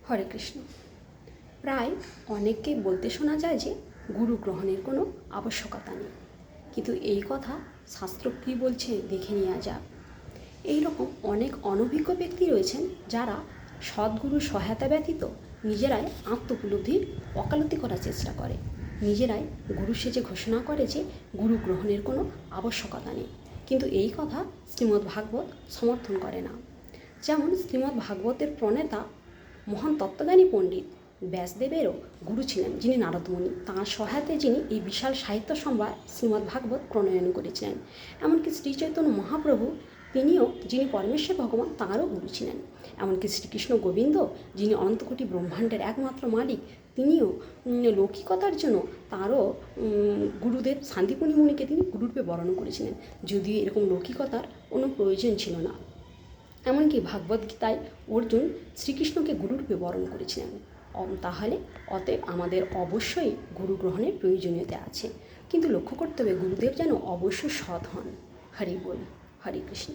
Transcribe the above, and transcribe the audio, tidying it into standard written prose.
হরে কৃষ্ণ। প্রায় অনেককে বলতে শোনা যায় যে গুরু গ্রহণের কোনো আবশ্যকতা নেই, কিন্তু এই কথা শাস্ত্র কী বলছে দেখে নেওয়া যাক। এইরকম অনেক অনভিজ্ঞ ব্যক্তি রয়েছেন যারা সদ্গুরুর সহায়তা ব্যতীত নিজেরাই আত্মোপলব্ধির ওকালতি করার চেষ্টা করে, নিজেরাই গুরু সেজে ঘোষণা করে যে গুরু গ্রহণের কোনো আবশ্যকতা নেই, কিন্তু এই কথা শ্রীমদ্ ভাগবত সমর্থন করে না। যেমন শ্রীমদ্ ভাগবতের প্রণেতা মহান তত্ত্বজ্ঞানী পণ্ডিত ব্যাসদেবেরও গুরু ছিলেন, যিনি নারদমুনি। তাঁর সহায়তায় যিনি এই বিশাল সাহিত্য সম্ভার শ্রীমদ্ ভাগবত প্রণয়ন করেছিলেন। এমনকি শ্রী চৈতন্য মহাপ্রভু, তিনিও যিনি পরমেশ্বর ভগবান, তাঁরও গুরু ছিলেন। এমনকি শ্রীকৃষ্ণ গোবিন্দ, যিনি অনন্তকোটি ব্রহ্মাণ্ডের একমাত্র মালিক, তিনিও লৌকিকতার জন্য তাঁরও গুরুদেব শান্তিপুনি মুনিকে তিনি গুরুরূপে বরণ করেছিলেন, যদিও এরকম লৌকিকতার কোনো প্রয়োজন ছিল না। এমনকি ভাগবদ্গীতায় অর্জুন শ্রীকৃষ্ণকে গুরুরূপে বরণ করেছিলেন। তাহলে অতএব আমাদের অবশ্যই গুরু গ্রহণের প্রয়োজনীয়তা আছে, কিন্তু লক্ষ্য করতে হবে গুরুদেব যেন অবশ্যই সৎ হন। হরি বল, হরে কৃষ্ণ।